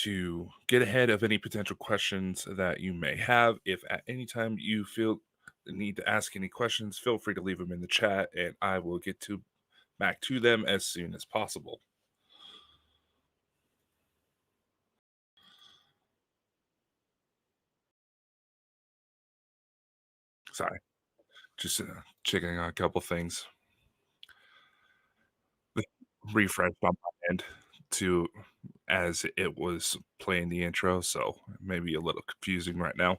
to get ahead of any potential questions that you may have. If at any time you feel the need to ask any questions, feel free to leave them in the chat and I will get to back to them as soon as possible. Sorry, just checking on a couple things. The refresh on my end to as it was playing the intro, so maybe a little confusing right now.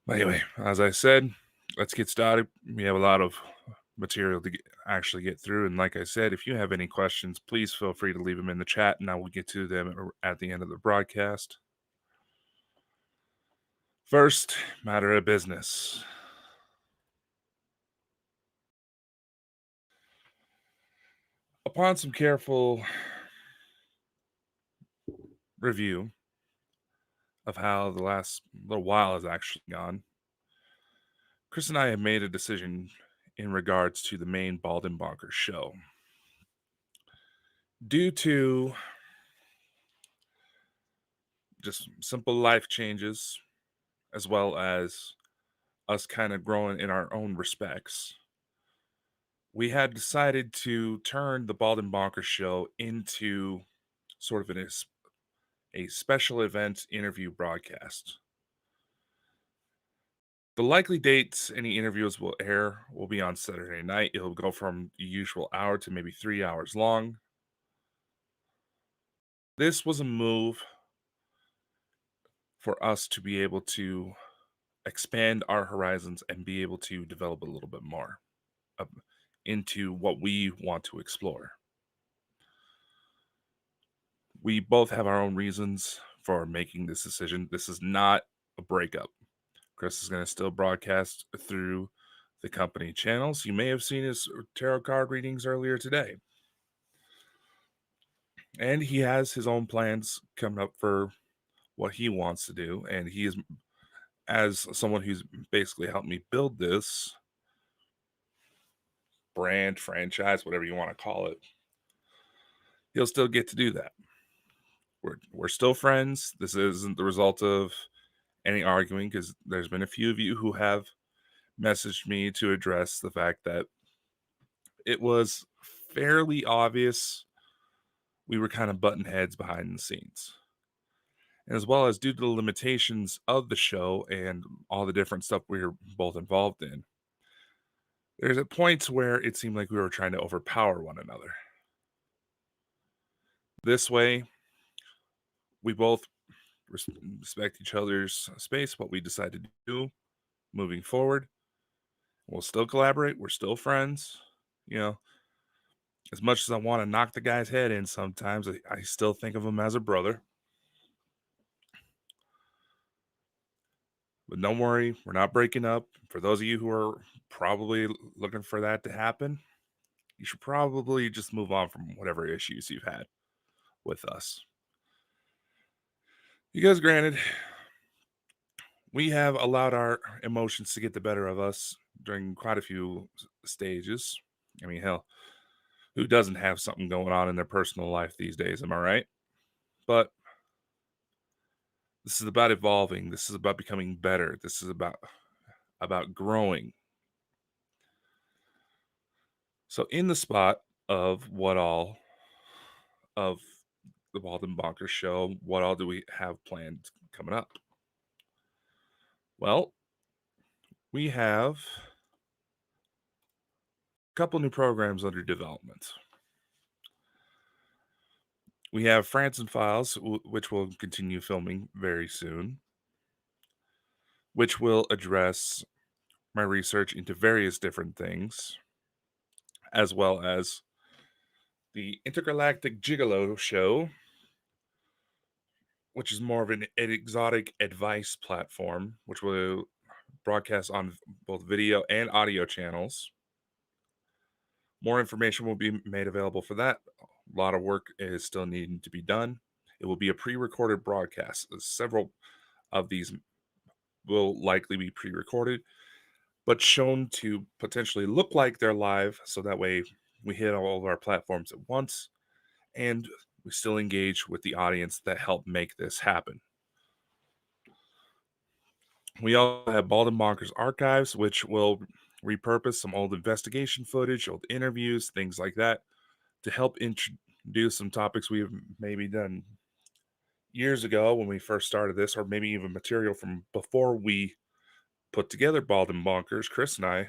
But anyway, as I said, let's get started. We have a lot of material to actually get through, and like I said, if you have any questions, please feel free to leave them in the chat, and I will get to them at the end of the broadcast. First, matter of business. Upon some careful review of how the last little while has actually gone, Chris and I have made a decision in regards to the main Bald and Bonkers show. Due to just simple life changes, as well as us kind of growing in our own respects, we had decided to turn the Bald and Bonkers show into sort of a special event interview broadcast. The likely dates any interviews will air will be on Saturday night. It'll go from the usual hour to maybe 3 hours long. This was a move for us to be able to expand our horizons and be able to develop a little bit more uh, into what we want to explore. We both have our own reasons for making this decision. This is not a breakup. Chris is going to still broadcast through the company channels. You may have seen his tarot card readings earlier today. And he has his own plans coming up for what he wants to do. And he is, as someone who's basically helped me build this brand, franchise, whatever you want to call it, he'll still get to do that. We're still friends. This isn't the result of any arguing because there's been a few of you who have messaged me to address the fact that it was fairly obvious we were kind of button heads behind the scenes. And as well as due to the limitations of the show and all the different stuff we were both involved in, there's at points where it seemed like we were trying to overpower one another. This way, we both respect each other's space, what we decide to do moving forward. We'll still collaborate. We're still friends. You know, as much as I want to knock the guy's head in sometimes, I still think of him as a brother. But don't worry, we're not breaking up. For those of you who are probably looking for that to happen, you should probably just move on from whatever issues you've had with us. Because, granted, we have allowed our emotions to get the better of us during quite a few stages. I mean, hell, who doesn't have something going on in their personal life these days? Am I right? But this is about evolving. This is about becoming better. This is about growing. So, in the spot of what all of the Bald and Bonkers show, what all do we have planned coming up? Well, we have a couple new programs under development. We have Franson Files, which will continue filming very soon, which will address my research into various different things, as well as the Intergalactic Gigolo show, which is more of an exotic advice platform, which will broadcast on both video and audio channels. More information will be made available for that. A lot of work is still needing to be done. It will be a pre-recorded broadcast. Several of these will likely be pre-recorded, but shown to potentially look like they're live, so that way we hit all of our platforms at once and we still engage with the audience that helped make this happen. We also have Bald and Bonkers Archives, which will repurpose some old investigation footage, old interviews, things like that, to help introduce some topics we've maybe done years ago when we first started this, or maybe even material from before we put together Bald and Bonkers, Chris and I.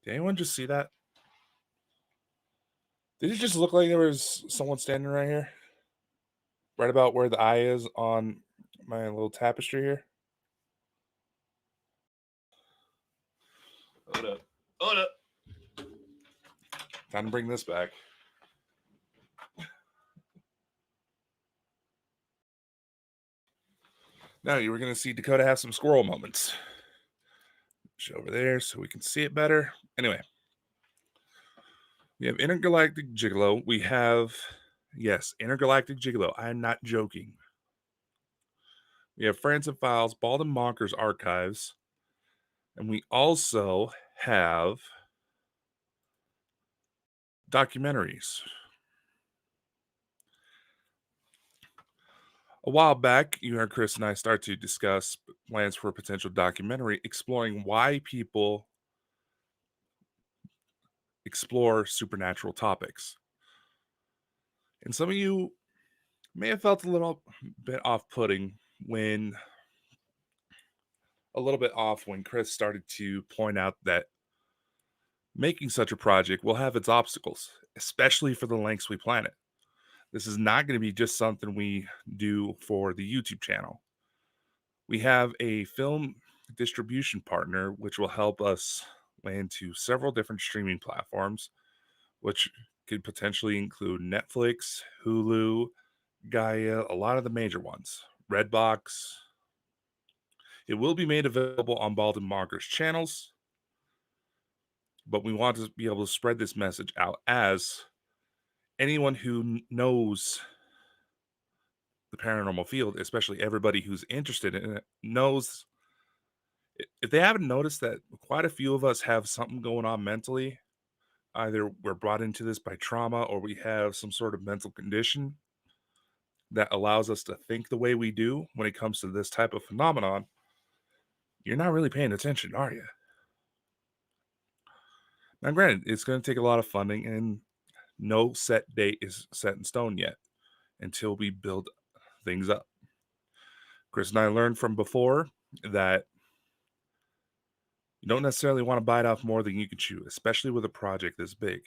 Did anyone just see that? Did it just look like there was someone standing right here? Right about where the eye is on my little tapestry here? Hold up. Hold up. Time to bring this back. Now you were going to see Dakota have some squirrel moments. Show over there so we can see it better. Anyway, we have Intergalactic Gigolo. We have, yes, Intergalactic Gigolo. I am not joking. We have Francis Files, Bald and Bonkers Archives. And we also have documentaries. A while back, you heard Chris and I start to discuss plans for a potential documentary exploring why people explore supernatural topics. And some of you may have felt a little bit off-putting when Chris started to point out that making such a project will have its obstacles, especially for the lengths we plan it. This is not going to be just something we do for the YouTube channel. We have a film distribution partner which will help us land to several different streaming platforms, which could potentially include Netflix, Hulu, Gaia, a lot of the major ones, Redbox. It will be made available on Bald and Bonkers channels, but we want to be able to spread this message out as anyone who knows the paranormal field, especially everybody who's interested in it, knows. If they haven't noticed that quite a few of us have something going on mentally, either we're brought into this by trauma or we have some sort of mental condition that allows us to think the way we do when it comes to this type of phenomenon, you're not really paying attention, are you? Now, granted, it's going to take a lot of funding, and no set date is set in stone yet until we build things up. Chris and I learned from before that you don't necessarily want to bite off more than you can chew, especially with a project this big.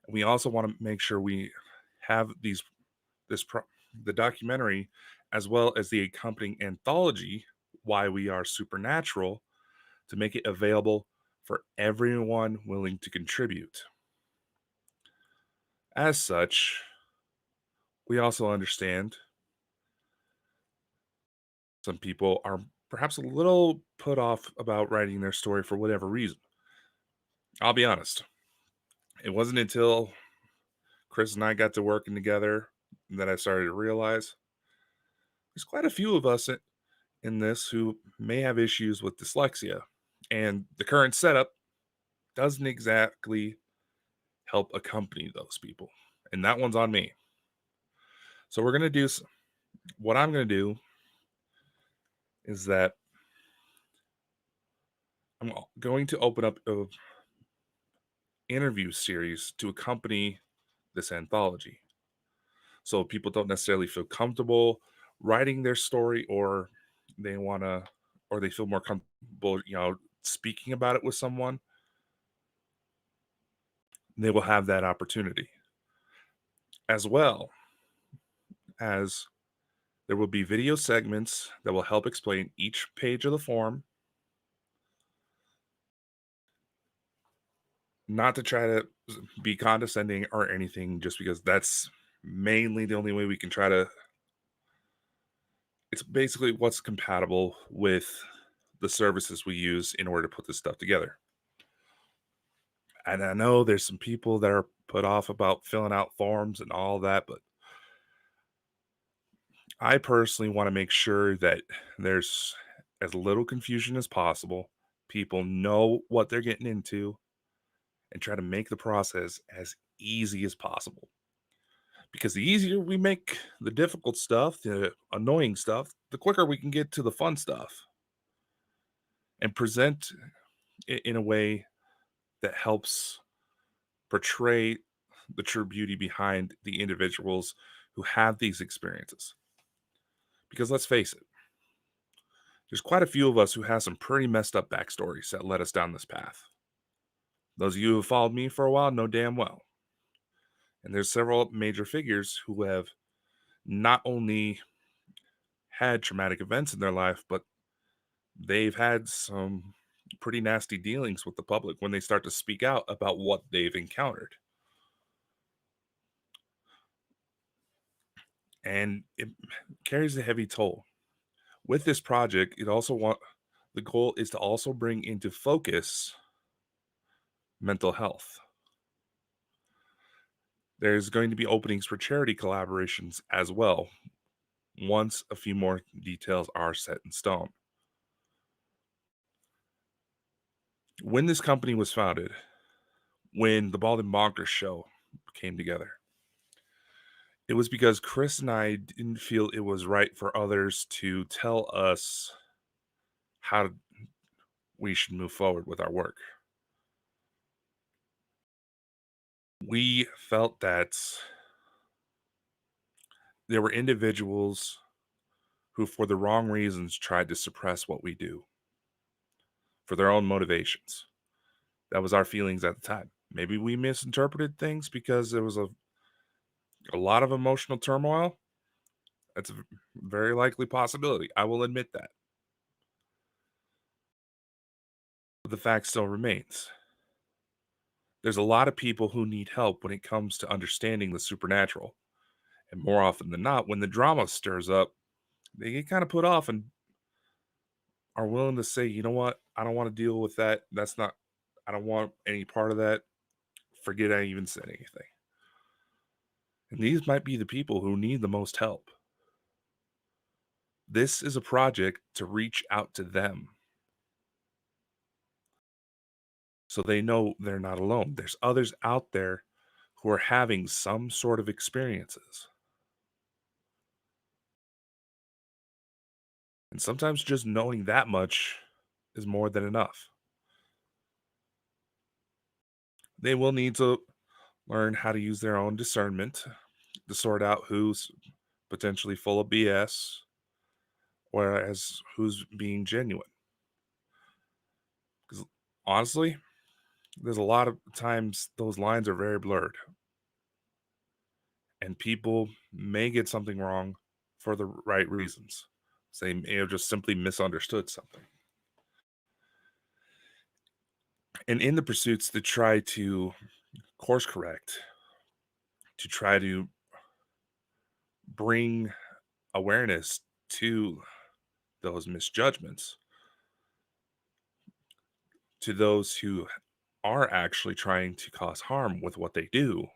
And we also want to make sure we have the documentary as well as the accompanying anthology, Why We Are Supernatural, to make it available for everyone willing to contribute. As such, we also understand some people are perhaps a little put off about writing their story for whatever reason. I'll be honest. It wasn't until Chris and I got to working together that I started to realize there's quite a few of us in this who may have issues with dyslexia, and the current setup doesn't exactly help accompany those people. And that one's on me. So we're going to do what I'm going to do is that I'm going to open up a interview series to accompany this anthology. So people don't necessarily feel comfortable writing their story, or they want to, or they feel more comfortable, speaking about it with someone. They will have that opportunity, as well as there will be video segments that will help explain each page of the form. Not to try to be condescending or anything, just because that's mainly the only way we can try to. It's basically what's compatible with the services we use in order to put this stuff together. And I know there's some people that are put off about filling out forms and all that, but I personally want to make sure that there's as little confusion as possible. People know what they're getting into and try to make the process as easy as possible. Because the easier we make the difficult stuff, the annoying stuff, the quicker we can get to the fun stuff and present it in a way that helps portray the true beauty behind the individuals who have these experiences. Because let's face it, there's quite a few of us who have some pretty messed up backstories that led us down this path. Those of you who have followed me for a while know damn well. And there's several major figures who have not only had traumatic events in their life, but they've had some pretty nasty dealings with the public when they start to speak out about what they've encountered. And it carries a heavy toll. With this project, the goal is to also bring into focus mental health. There's going to be openings for charity collaborations as well, once a few more details are set in stone. When this company was founded, when the Bald and Bonkers Show came together, it was because Chris and I didn't feel it was right for others to tell us how we should move forward with our work. We felt that there were individuals who, for the wrong reasons, tried to suppress what we do for their own motivations. That was our feelings at the time. Maybe we misinterpreted things because there was a lot of emotional turmoil. That's a very likely possibility. I will admit that. But the fact still remains. There's a lot of people who need help when it comes to understanding the supernatural. And more often than not, when the drama stirs up, they get kind of put off and are willing to say, you know what, I don't want to deal with that. I don't want any part of that. Forget I even said anything. And these might be the people who need the most help. This is a project to reach out to them so they know they're not alone. There's others out there who are having some sort of experiences. And sometimes just knowing that much is more than enough. They will need to learn how to use their own discernment to sort out who's potentially full of BS, whereas who's being genuine. Because honestly, there's a lot of times those lines are very blurred, and people may get something wrong for the right reasons. So they may have just simply misunderstood something. And in the pursuits to try to course correct, to try to bring awareness to those misjudgments, to those who are actually trying to cause harm with what they do.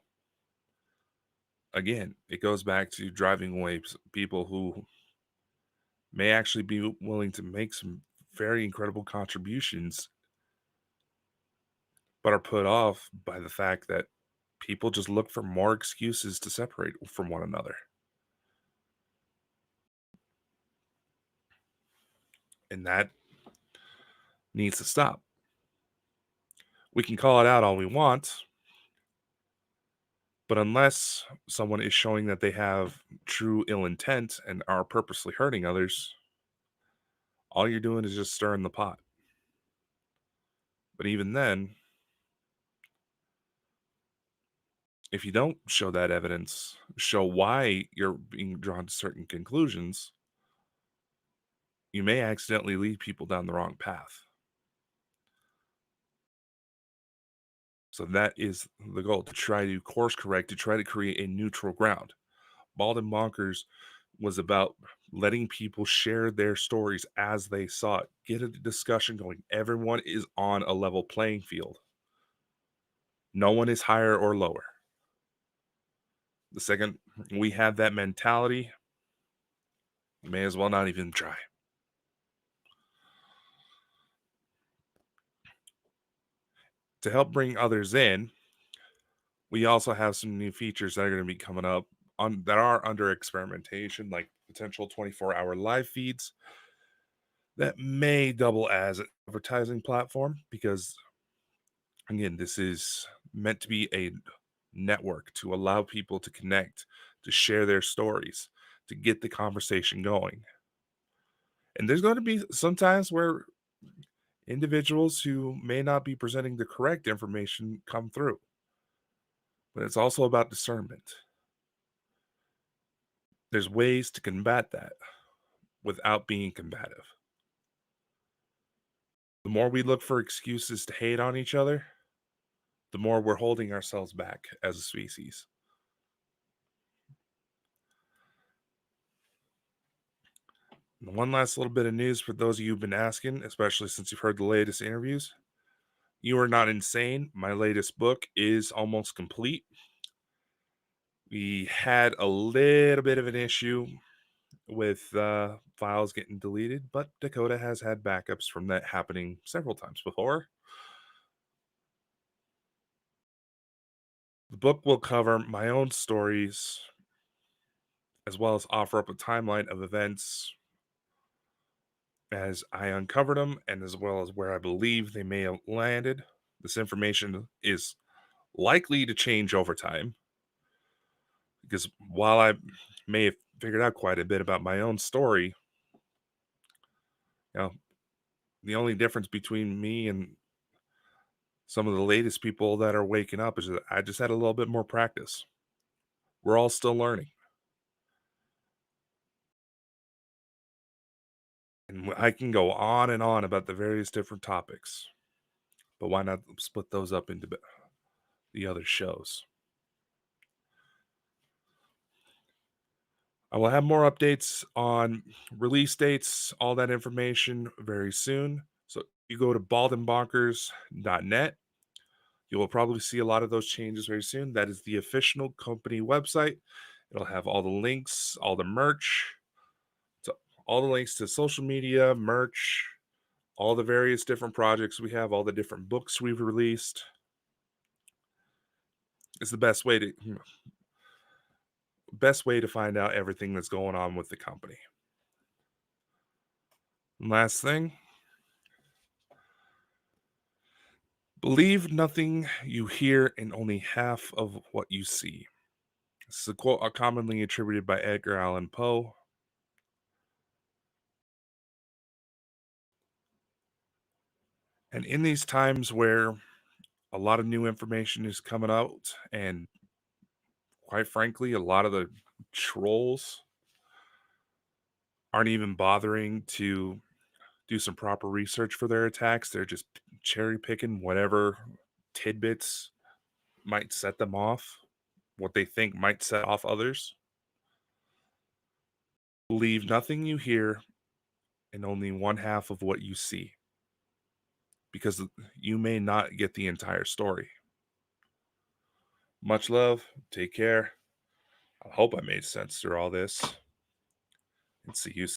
Again, it goes back to driving away people who may actually be willing to make some very incredible contributions, but are put off by the fact that people just look for more excuses to separate from one another. And that needs to stop. We can call it out all we want, but unless someone is showing that they have true ill intent and are purposely hurting others, all you're doing is just stirring the pot. But even then, if you don't show that evidence, show why you're being drawn to certain conclusions, you may accidentally lead people down the wrong path. So that is the goal, to try to course correct, to try to create a neutral ground. Bald and Bonkers was about letting people share their stories as they saw it, get a discussion going. Everyone is on a level playing field. No one is higher or lower. The second we have that mentality, you may as well not even try. To help bring others in, we also have some new features that are going to be coming up that are under experimentation, like potential 24-hour live feeds that may double as an advertising platform because again, this is meant to be a network to allow people to connect, to share their stories, to get the conversation going. And there's going to be some times where individuals who may not be presenting the correct information come through, but it's also about discernment. There's ways to combat that without being combative. The more we look for excuses to hate on each other, the more we're holding ourselves back as a species. And one last little bit of news for those of you who've been asking, especially since you've heard the latest interviews. You Are Not Insane. My latest book is almost complete. We had a little bit of an issue with files getting deleted, but Dakota has had backups from that happening several times before. The book will cover my own stories as well as offer up a timeline of events as I uncovered them and as well as where I believe they may have landed. This information is likely to change over time because while I may have figured out quite a bit about my own story, you know, the only difference between me and some of the latest people that are waking up is that I just had a little bit more practice. We're all still learning. And I can go on and on about the various different topics, but why not split those up into the other shows? I will have more updates on release dates, all that information very soon. So you go to baldandbonkers.net. You will probably see a lot of those changes very soon. That is the official company website. It'll have all the links, all the merch, so all the links to social media, merch, all the various different projects we have, all the different books we've released. It's the best way to find out everything that's going on with the company. And last thing, believe nothing you hear and only half of what you see. This is a quote commonly attributed by Edgar Allan Poe. And in these times where a lot of new information is coming out, and quite frankly, a lot of the trolls aren't even bothering to do some proper research for their attacks. They're just cherry picking whatever tidbits might set them off, what they think might set off others. Believe nothing you hear and only one half of what you see, because you may not get the entire story. Much love. Take care. I hope I made sense through all this, and see you